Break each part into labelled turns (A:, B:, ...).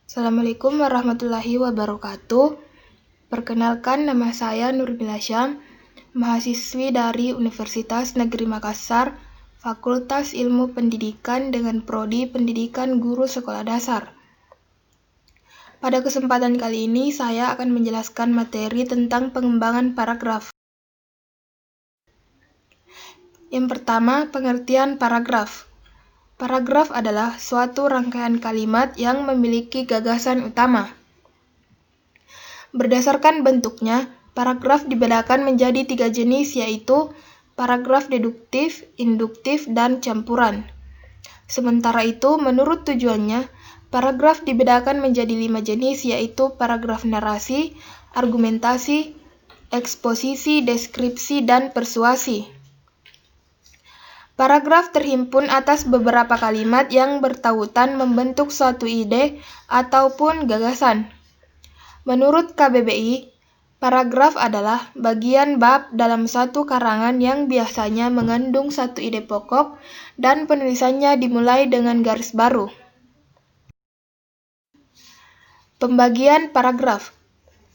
A: Assalamualaikum warahmatullahi wabarakatuh. Perkenalkan, nama saya Nurmila Syam, mahasiswi dari Universitas Negeri Makassar, Fakultas Ilmu Pendidikan dengan Prodi Pendidikan Guru Sekolah Dasar. Pada kesempatan kali ini, saya akan menjelaskan materi tentang pengembangan paragraf. Yang pertama, pengertian paragraf. Paragraf adalah suatu rangkaian kalimat yang memiliki gagasan utama. Berdasarkan bentuknya, paragraf dibedakan menjadi 3 jenis, yaitu paragraf deduktif, induktif, dan campuran. Sementara itu, menurut tujuannya, paragraf dibedakan menjadi 5 jenis, yaitu paragraf narasi, argumentasi, eksposisi, deskripsi, dan persuasi. Paragraf terhimpun atas beberapa kalimat yang bertautan membentuk suatu ide ataupun gagasan. Menurut KBBI, paragraf adalah bagian bab dalam suatu karangan yang biasanya mengandung satu ide pokok dan penulisannya dimulai dengan garis baru. Pembagian paragraf.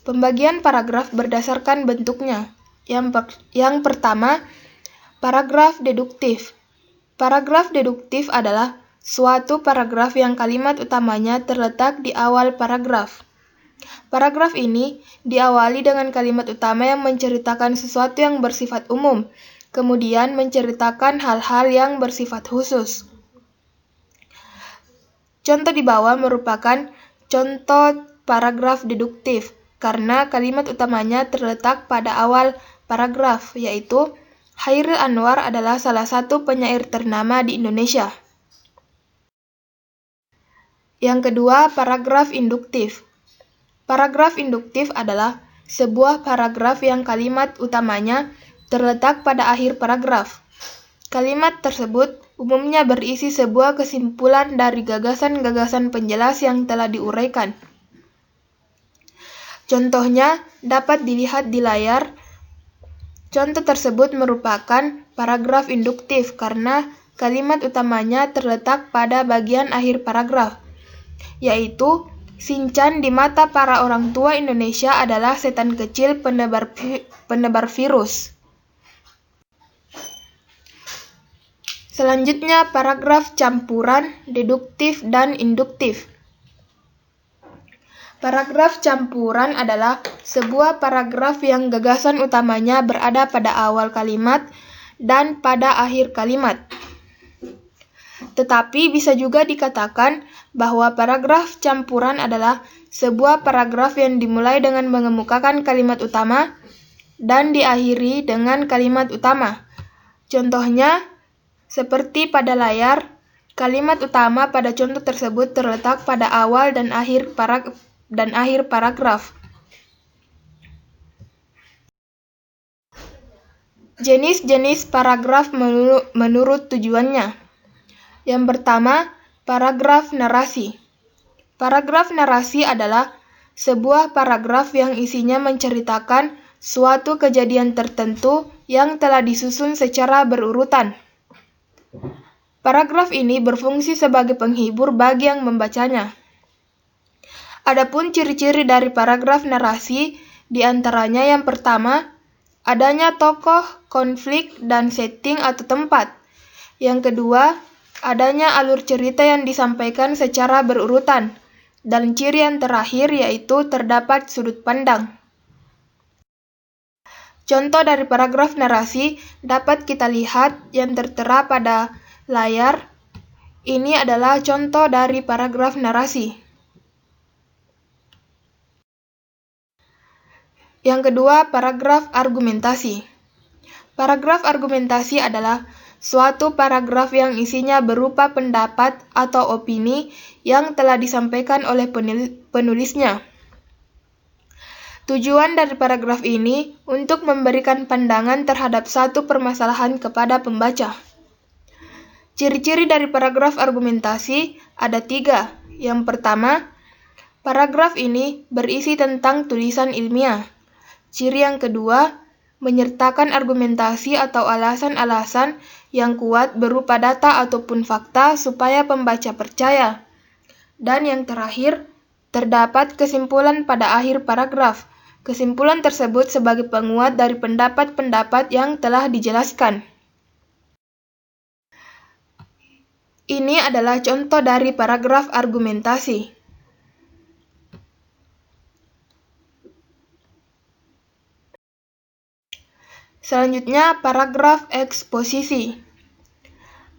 A: Pembagian paragraf berdasarkan bentuknya. Yang pertama, paragraf deduktif. Paragraf deduktif adalah suatu paragraf yang kalimat utamanya terletak di awal paragraf. Paragraf ini diawali dengan kalimat utama yang menceritakan sesuatu yang bersifat umum, kemudian menceritakan hal-hal yang bersifat khusus. Contoh di bawah merupakan contoh paragraf deduktif, karena kalimat utamanya terletak pada awal paragraf, yaitu Chairil Anwar adalah salah satu penyair ternama di Indonesia. Yang kedua, paragraf induktif. Paragraf induktif adalah sebuah paragraf yang kalimat utamanya terletak pada akhir paragraf. Kalimat tersebut umumnya berisi sebuah kesimpulan dari gagasan-gagasan penjelas yang telah diuraikan. Contohnya dapat dilihat di layar. Contoh tersebut merupakan paragraf induktif karena kalimat utamanya terletak pada bagian akhir paragraf, yaitu Shin-chan di mata para orang tua Indonesia adalah setan kecil penebar virus. Selanjutnya, paragraf campuran, deduktif, dan induktif. Paragraf campuran adalah sebuah paragraf yang gagasan utamanya berada pada awal kalimat dan pada akhir kalimat. Tetapi bisa juga dikatakan bahwa paragraf campuran adalah sebuah paragraf yang dimulai dengan mengemukakan kalimat utama dan diakhiri dengan kalimat utama. Contohnya, seperti pada layar, kalimat utama pada contoh tersebut terletak pada awal dan akhir paragraf. Jenis-jenis paragraf menurut tujuannya. Yang pertama, paragraf narasi. Paragraf narasi adalah sebuah paragraf yang isinya menceritakan suatu kejadian tertentu yang telah disusun secara berurutan. Paragraf ini berfungsi sebagai penghibur bagi yang membacanya. Adapun ciri-ciri dari paragraf narasi, diantaranya yang pertama, adanya tokoh, konflik, dan setting atau tempat. Yang kedua, adanya alur cerita yang disampaikan secara berurutan. Dan ciri yang terakhir yaitu terdapat sudut pandang. Contoh dari paragraf narasi dapat kita lihat yang tertera pada layar. Ini adalah contoh dari paragraf narasi. Yang kedua, paragraf argumentasi. Paragraf argumentasi adalah suatu paragraf yang isinya berupa pendapat atau opini yang telah disampaikan oleh penulisnya. Tujuan dari paragraf ini untuk memberikan pandangan terhadap satu permasalahan kepada pembaca. Ciri-ciri dari paragraf argumentasi ada 3. Yang pertama, paragraf ini berisi tentang tulisan ilmiah. Ciri yang kedua, menyertakan argumentasi atau alasan-alasan yang kuat berupa data ataupun fakta supaya pembaca percaya. Dan yang terakhir, Terdapat kesimpulan pada akhir paragraf. Kesimpulan tersebut sebagai penguat dari pendapat-pendapat yang telah dijelaskan. Ini adalah contoh dari paragraf argumentasi. Selanjutnya, paragraf eksposisi.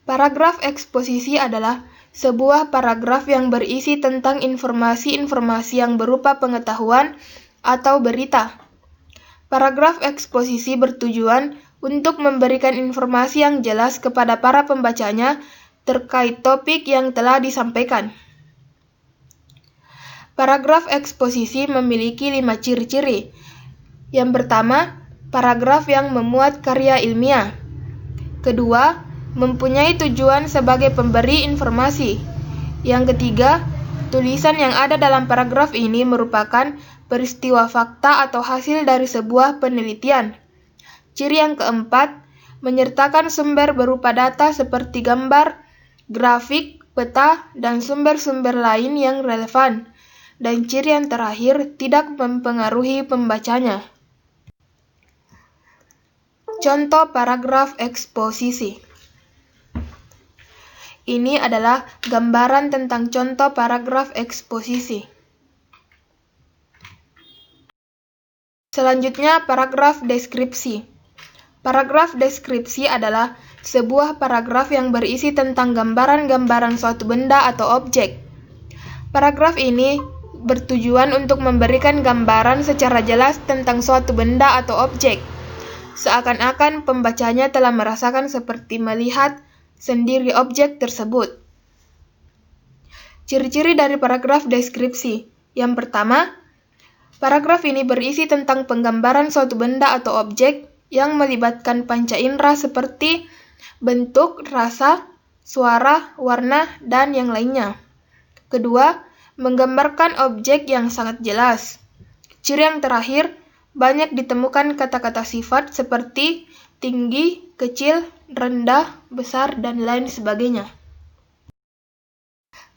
A: Paragraf eksposisi adalah sebuah paragraf yang berisi tentang informasi-informasi yang berupa pengetahuan atau berita. Paragraf eksposisi bertujuan untuk memberikan informasi yang jelas kepada para pembacanya terkait topik yang telah disampaikan. Paragraf eksposisi memiliki 5 ciri-ciri. Yang pertama, paragraf yang memuat karya ilmiah. Kedua, mempunyai tujuan sebagai pemberi informasi. Yang ketiga, tulisan yang ada dalam paragraf ini merupakan peristiwa fakta atau hasil dari sebuah penelitian. Ciri yang keempat, menyertakan sumber berupa data seperti gambar, grafik, peta, dan sumber-sumber lain yang relevan. Dan ciri yang terakhir, tidak mempengaruhi pembacanya. Contoh paragraf eksposisi. Ini adalah gambaran tentang contoh paragraf eksposisi. Selanjutnya, paragraf deskripsi. Paragraf deskripsi adalah sebuah paragraf yang berisi tentang gambaran-gambaran suatu benda atau objek. Paragraf ini bertujuan untuk memberikan gambaran secara jelas tentang suatu benda atau objek, seakan-akan pembacanya telah merasakan seperti melihat sendiri objek tersebut. Ciri-ciri dari paragraf deskripsi. Yang pertama, paragraf ini berisi tentang penggambaran suatu benda atau objek yang melibatkan panca indera seperti bentuk, rasa, suara, warna, dan yang lainnya. Kedua, menggambarkan objek yang sangat jelas. Ciri yang terakhir, banyak ditemukan kata-kata sifat seperti tinggi, kecil, rendah, besar, dan lain sebagainya.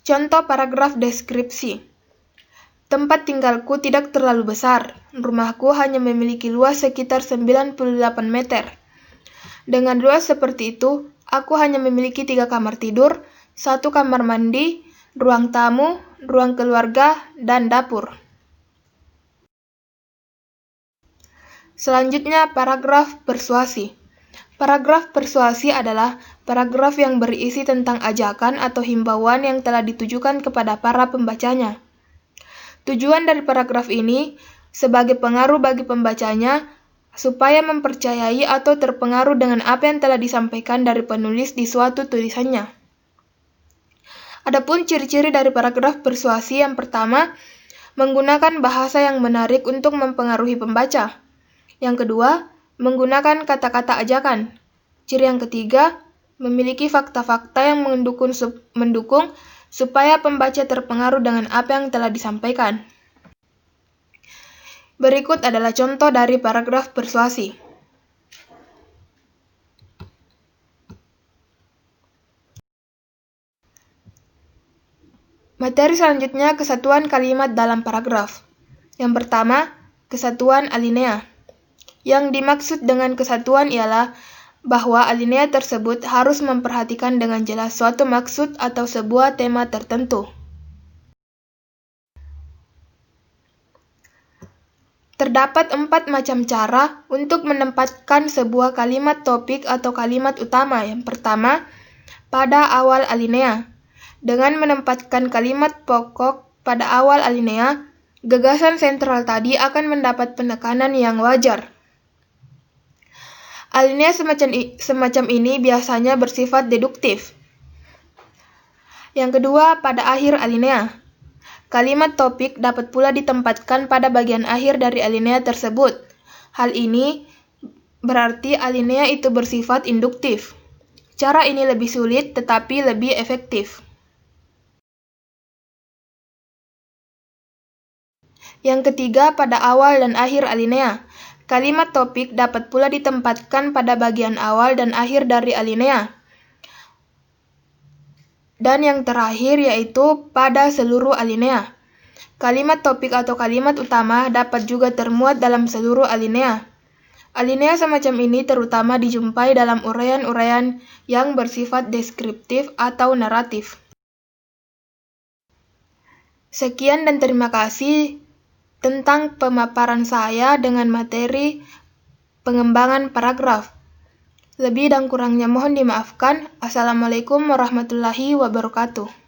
A: Contoh paragraf deskripsi. Tempat tinggalku tidak terlalu besar. Rumahku hanya memiliki luas sekitar 98 meter. Dengan luas seperti itu, aku hanya memiliki 3 kamar tidur, 1 kamar mandi, ruang tamu, ruang keluarga, dan dapur. Selanjutnya, paragraf persuasi. Paragraf persuasi adalah paragraf yang berisi tentang ajakan atau himbauan yang telah ditujukan kepada para pembacanya. Tujuan dari paragraf ini sebagai pengaruh bagi pembacanya supaya mempercayai atau terpengaruh dengan apa yang telah disampaikan dari penulis di suatu tulisannya. Adapun ciri-ciri dari paragraf persuasi, yang pertama, menggunakan bahasa yang menarik untuk mempengaruhi pembaca. Yang kedua, menggunakan kata-kata ajakan. Ciri yang ketiga, memiliki fakta-fakta yang mendukung supaya pembaca terpengaruh dengan apa yang telah disampaikan. Berikut adalah contoh dari paragraf persuasi. Materi selanjutnya, kesatuan kalimat dalam paragraf. Yang pertama, kesatuan alinea. Yang dimaksud dengan kesatuan ialah bahwa alinea tersebut harus memperhatikan dengan jelas suatu maksud atau sebuah tema tertentu. Terdapat 4 macam cara untuk menempatkan sebuah kalimat topik atau kalimat utama. Yang pertama, pada awal alinea. Dengan menempatkan kalimat pokok pada awal alinea, gagasan sentral tadi akan mendapat penekanan yang wajar. Alinea semacam ini biasanya bersifat deduktif. Yang kedua, pada akhir alinea. Kalimat topik dapat pula ditempatkan pada bagian akhir dari alinea tersebut. Hal ini berarti alinea itu bersifat induktif. Cara ini lebih sulit tetapi lebih efektif. Yang ketiga, pada awal dan akhir alinea. Kalimat topik dapat pula ditempatkan pada bagian awal dan akhir dari alinea. Dan yang terakhir yaitu pada seluruh alinea. Kalimat topik atau kalimat utama dapat juga termuat dalam seluruh alinea. Alinea semacam ini terutama dijumpai dalam uraian-uraian yang bersifat deskriptif atau naratif. Sekian dan terima kasih tentang pemaparan saya dengan materi pengembangan paragraf. Lebih dan kurangnya mohon dimaafkan. Assalamualaikum warahmatullahi wabarakatuh.